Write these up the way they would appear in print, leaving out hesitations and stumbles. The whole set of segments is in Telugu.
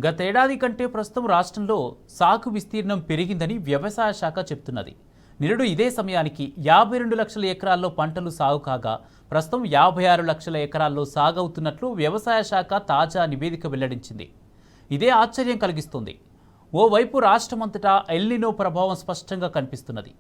గతేడాది కంటే ప్రస్తుతం రాష్ట్రంలో సాగు విస్తీర్ణం పెరిగిందని వ్యవసాయ శాఖ చెప్తున్నది. నిరుడు ఇదే సమయానికి 52 లక్షల ఎకరాల్లో పంటలు సాగు కాగా ప్రస్తుతం 56 లక్షల ఎకరాల్లో సాగవుతున్నట్లు వ్యవసాయ శాఖ తాజా నివేదిక వెల్లడించింది. ఇదే ఆశ్చర్యం కలిగిస్తుంది. ఓవైపు రాష్ట్రమంతటా ఎల్నినో ప్రభావం స్పష్టంగా కనిపిస్తున్నది.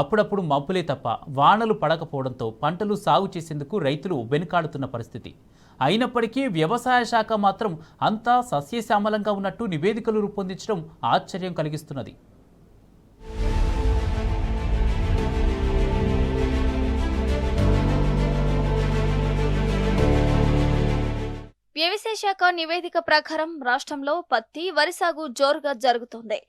అప్పుడప్పుడు మబ్బులే తప్ప వానలు పడకపోవడంతో పంటలు సాగు చేసేందుకు రైతులు వెనుకాడుతున్న పరిస్థితి. అయినప్పటికీ వ్యవసాయ శాఖ మాత్రం అంతా సస్యశ్యామలంగా ఉన్నట్టు నివేదికలు రూపొందించడం ఆశ్చర్యం కలిగిస్తున్నది. వ్యవసాయ శాఖ నివేదిక ప్రకారం రాష్ట్రంలో పత్తి, వరి సాగు జోరుగా జరుగుతోంది.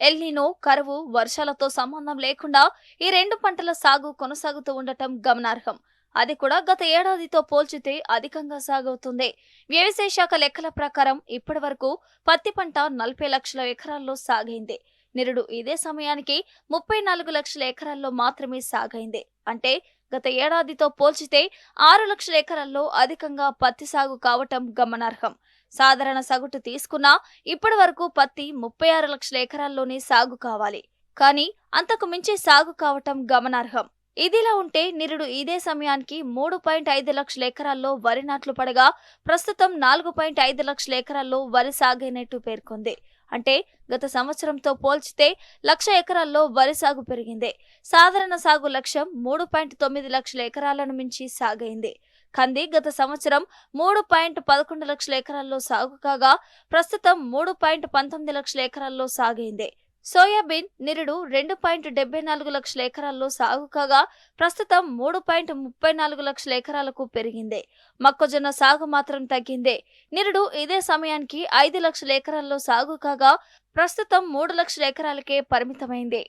ఎల్నినో, కరువు, వర్షాలతో సంబంధం లేకుండా ఈ రెండు పంటల సాగు కొనసాగుతూ ఉండటం గమనార్హం. అది కూడా గత ఏడాదితో పోల్చితే అధికంగా సాగవుతుంది. వ్యవసాయ శాఖ లెక్కల ప్రకారం ఇప్పటి వరకు పత్తి పంట 40 లక్షల ఎకరాల్లో సాగైంది. నిరుడు ఇదే సమయానికి 34 లక్షల ఎకరాల్లో మాత్రమే సాగైంది. అంటే గత ఏడాదితో పోల్చితే 6 లక్షల ఎకరాల్లో అధికంగా పత్తి సాగు కావటం గమనార్హం. సాధారణ సగటు తీసుకున్నా ఇప్పటి వరకు పత్తి 36 లక్షల ఎకరాల్లోనే సాగు కావాలి. కానీ అంతకు మించి సాగు కావటం గమనార్హం. ఇదిలా ఉంటే నిరుడు ఇదే సమయానికి 3.5 లక్షల ఎకరాల్లో వరి నాట్లు పడగా ప్రస్తుతం 4.5 లక్షల ఎకరాల్లో వరి సాగైనట్టు పేర్కొంది. అంటే గత సంవత్సరంతో పోల్చితే 1,00,000 ఎకరాల్లో వరి సాగు పెరిగింది. సాధారణ సాగు లక్ష్యం 3.9 లక్షల ఎకరాలను మించి సాగైంది. కంది గత సంవత్సరం 3.11 లక్షల ఎకరాల్లో సాగు కాగా ప్రస్తుతం 3.19 లక్షల ఎకరాల్లో సాగైంది. సోయాబీన్ నిరుడు 2.74 లక్షల ఎకరాల్లో సాగు కాగా ప్రస్తుతం 3.34 లక్షల ఎకరాలకు పెరిగింది. మొక్కజొన్న సాగు మాత్రం తగ్గింది. నిరుడు ఇదే సమయానికి 5 లక్షల ఎకరాల్లో సాగు కాగా ప్రస్తుతం 3 లక్షల ఎకరాలకే పరిమితమైంది.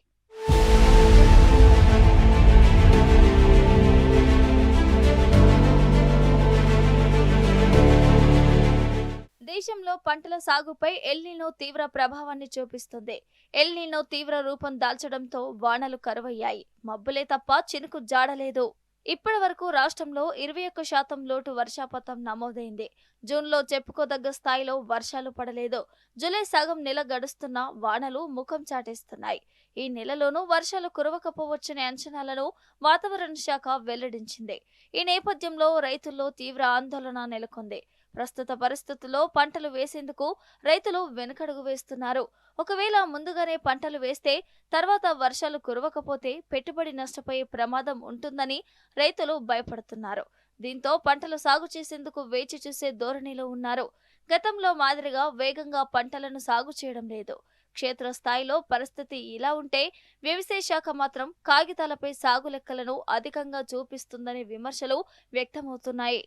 దేశంలో పంటల సాగుపై ఎల్నినో తీవ్ర ప్రభావాన్ని చూపిస్తుంది. ఎల్నినో తీవ్ర రూపం దాల్చడంతో వానలు కరువయ్యాయి. మబ్బులే తప్ప చినుకు జాడలేదు. ఇప్పటి వరకు రాష్ట్రంలో 21% లోటు వర్షపాతం నమోదైంది. జూన్లో చెప్పుకోదగ్గ స్థాయిలో వర్షాలు పడలేదు. జూలై సగం నెల గడుస్తున్నా వానలు ముఖం చాటేస్తున్నాయి. ఈ నెలలోనూ వర్షాలు కురవకపోవచ్చనే అంచనాలను వాతావరణ శాఖ వెల్లడించింది. ఈ నేపథ్యంలో రైతుల్లో తీవ్ర ఆందోళన నెలకొంది. ప్రస్తుత పరిస్థితుల్లో పంటలు వేసేందుకు రైతులు వెనుకడుగు వేస్తున్నారు. ఒకవేళ ముందుగానే పంటలు వేస్తే తర్వాత వర్షాలు కురవకపోతే పెట్టుబడి నష్టపోయే ప్రమాదం ఉంటుందని రైతులు భయపడుతున్నారు. దీంతో పంటలు సాగు చేసేందుకు వేచి చూసే ధోరణిలో ఉన్నారు. గతంలో మాదిరిగా వేగంగా పంటలను సాగు చేయడం లేదు. క్షేత్రస్థాయిలో పరిస్థితి ఇలా ఉంటే వ్యవసాయ శాఖ మాత్రం కాగితాలపై సాగు లెక్కలను అధికంగా చూపిస్తుందనే విమర్శలు వ్యక్తమవుతున్నాయి.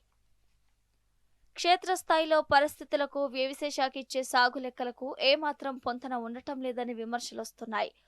క్షేత్రస్థాయిలో పరిస్థితులకు వ్యవసాయ శాఖ ఇచ్చే సాగు లెక్కలకు ఏమాత్రం పొంతన ఉండటం లేదని విమర్శలొస్తున్నాయి.